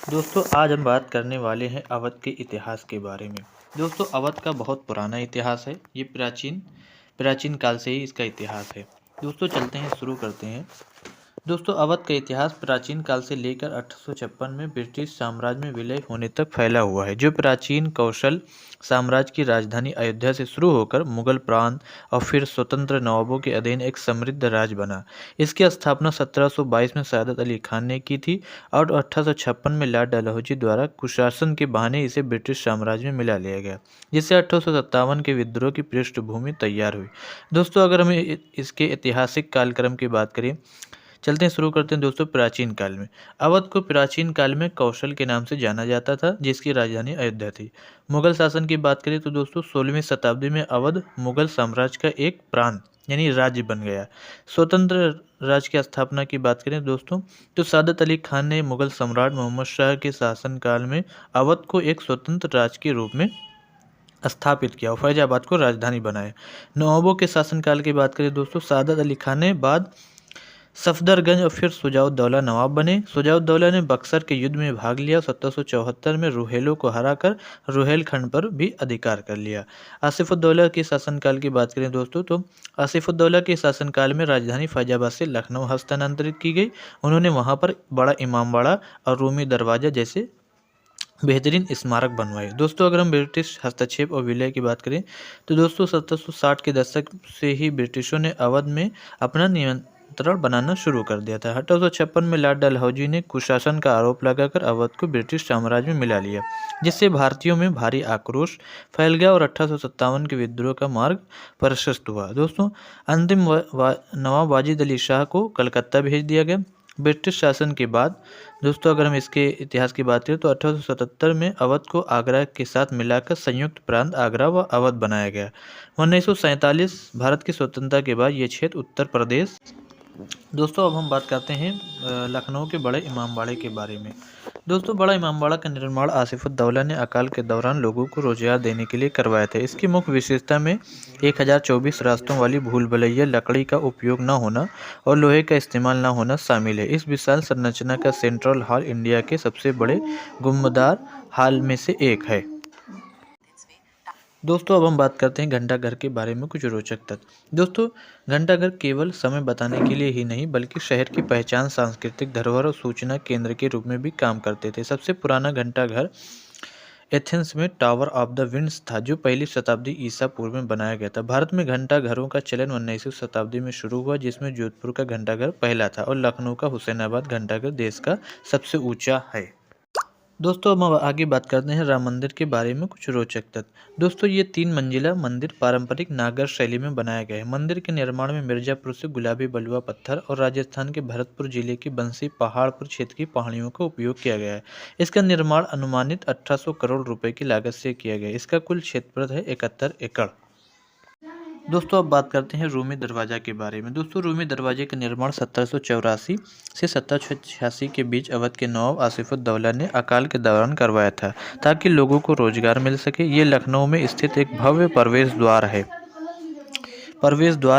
दोस्तों आज हम बात करने वाले हैं अवध के इतिहास के बारे में। दोस्तों अवध का बहुत पुराना इतिहास है। ये प्राचीन प्राचीन काल से ही इसका इतिहास है। दोस्तों चलते हैं, शुरू करते हैं। दोस्तों अवध का इतिहास प्राचीन काल से लेकर 1856 में ब्रिटिश साम्राज्य में विलय होने तक फैला हुआ है, जो प्राचीन कौशल साम्राज्य की राजधानी अयोध्या से शुरू होकर मुगल प्रांत और फिर स्वतंत्र नवाबों के अधीन एक समृद्ध राज्य बना। इसकी स्थापना 1722 में सादत अली खान ने की थी और 1856 में लॉर्ड डलहौजी द्वारा कुशासन के बहाने इसे ब्रिटिश साम्राज्य में मिला लिया गया, जिससे 1857 के विद्रोह की पृष्ठभूमि तैयार हुई। दोस्तों अगर हम इसके ऐतिहासिक कालक्रम की बात करें, चलते हैं, शुरू करते हैं। दोस्तों प्राचीन काल में अवध को प्राचीन काल में कौशल के नाम से जाना जाता था, जिसकी राजधानी अयोध्या थी। मुगल शासन की बात करें तो दोस्तों 16वीं शताब्दी में अवध मुगल साम्राज्य का एक प्रांत यानी राज्य बन गया। स्वतंत्र राज्य की स्थापना की बात करें दोस्तों तो सादत अली खान ने मुगल सम्राट मोहम्मद शाह के शासनकाल में अवध को एक स्वतंत्र राज्य के रूप में स्थापित किया और फैजाबाद को राजधानी बनाया। नवाबों के शासनकाल की बात करें दोस्तों, सादत अली खान ने बाद सफदरगंज और फिर शुजाउद्दौला नवाब बने। शुजाउद्दौला ने बक्सर के युद्ध में भाग लिया। 1774 में रुहेलों को हराकर रुहेलखंड पर भी अधिकार कर लिया। आसिफुद्दौला के शासनकाल की बात करें दोस्तों तो आसिफुद्दौला के शासनकाल में राजधानी फैजाबाद से लखनऊ हस्तांतरित की गई। उन्होंने वहां पर बड़ा इमामबाड़ा और रूमी दरवाजा जैसे बेहतरीन स्मारक बनवाए। दोस्तों अगर हम ब्रिटिश हस्तक्षेप और विलय की बात करें तो दोस्तों 1760 के दशक से ही ब्रिटिशों ने अवध में अपना नियंत्रण बनाना शुरू कर दिया था। 1856 में लॉर्ड डलहौजी ने कुशासन का आरोप लगाकर अवध को ब्रिटिश साम्राज्य में मिला लिया, जिससे भारतीयों में भारी आक्रोश फैल गया और 1857 के विद्रोह का मार्ग प्रशस्त हुआ। दोस्तों अंतिम नवाब वाजिद अली शाह को कलकत्ता भेज दिया गया। ब्रिटिश शासन के बाद दोस्तों अगर हम इसके इतिहास की बात करें तो 1877 में अवध को आगरा के साथ मिलाकर संयुक्त प्रांत आगरा व अवध बनाया गया। 1947 भारत की स्वतंत्रता के बाद ये क्षेत्र उत्तर प्रदेश। दोस्तों अब हम बात करते हैं लखनऊ के बड़े इमामबाड़े के बारे में। दोस्तों बड़ा इमामबाड़ा का निर्माण आसिफुद्दौला ने अकाल के दौरान लोगों को रोजगार देने के लिए करवाया था। इसकी मुख्य विशेषता में 1024 रास्तों वाली भूल भुलैया लकड़ी का उपयोग न होना और लोहे का इस्तेमाल न होना शामिल है। इस विशाल संरचना का सेंट्रल हॉल इंडिया के सबसे बड़े गुंबददार हॉल में से एक है। दोस्तों अब हम बात करते हैं घंटाघर के बारे में कुछ रोचक तथ्य। दोस्तों घंटाघर केवल समय बताने के लिए ही नहीं बल्कि शहर की पहचान, सांस्कृतिक धरोहर और सूचना केंद्र के रूप में भी काम करते थे। सबसे पुराना घंटाघर एथेंस में टावर ऑफ द विंड्स था, जो पहली शताब्दी ईसा पूर्व में बनाया गया था। भारत में घंटाघरों का चलन 19वीं शताब्दी में शुरू हुआ, जिसमें जोधपुर का घंटाघर पहला था और लखनऊ का हुसैनाबाद घंटाघर देश का सबसे ऊंचा है। दोस्तों अब हम आगे बात करते हैं राम मंदिर के बारे में कुछ रोचक तथ्य। दोस्तों ये 3 मंजिला मंदिर पारंपरिक नागर शैली में बनाया गया है। मंदिर के निर्माण में मिर्जापुर से गुलाबी बलुआ पत्थर और राजस्थान के भरतपुर जिले की बंसी पहाड़पुर क्षेत्र की पहाड़ियों का उपयोग किया गया है। इसका निर्माण अनुमानित 1800 करोड़ रुपए की लागत से किया गया। इसका कुल क्षेत्रफल है 71 एकड़। दोस्तों अब बात करते हैं रूमी दरवाजा के बारे में। दोस्तों रूमी दरवाजे का निर्माण 1784 से 1786 के बीच अवध के नवाब आसिफुद्दौला ने अकाल के दौरान करवाया था, ताकि लोगों को रोजगार मिल सके। ये लखनऊ में स्थित एक भव्य प्रवेश द्वार है और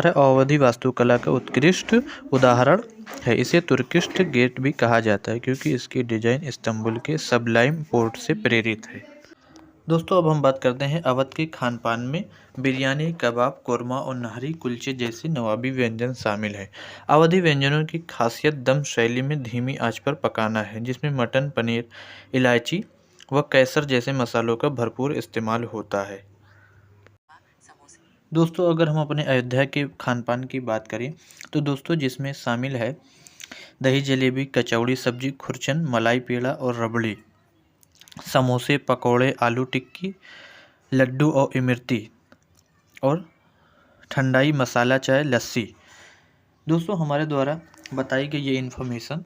अवधी वास्तुकला का उत्कृष्ट उदाहरण है। इसे तुर्किस्ट गेट भी कहा जाता है क्योंकि इसकी डिजाइन इस्तांबुल के सबलाइम पोर्ट से प्रेरित है। दोस्तों अब हम बात करते हैं अवध के खान पान में बिरयानी, कबाब, कोरमा और नहरी कुलचे जैसे नवाबी व्यंजन शामिल हैं। अवधी व्यंजनों की खासियत दम शैली में धीमी आंच पर पकाना है, जिसमें मटन, पनीर, इलायची व कैसर जैसे मसालों का भरपूर इस्तेमाल होता है। दोस्तों अगर हम अपने अयोध्या के खान पान की बात करें तो दोस्तों जिसमें शामिल है दही जलेबी, कचौड़ी, सब्जी, खुरचन, मलाई पेड़ा और रबड़ी, समोसे, पकौड़े, आलू टिक्की, लड्डू और इमरती और ठंडाई, मसाला चाय, लस्सी। दोस्तों हमारे द्वारा बताई गई ये इन्फॉर्मेशन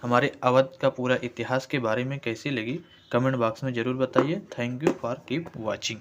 हमारे अवध का पूरा इतिहास के बारे में कैसी लगी, कमेंट बॉक्स में ज़रूर बताइए। Thank you for keep watching.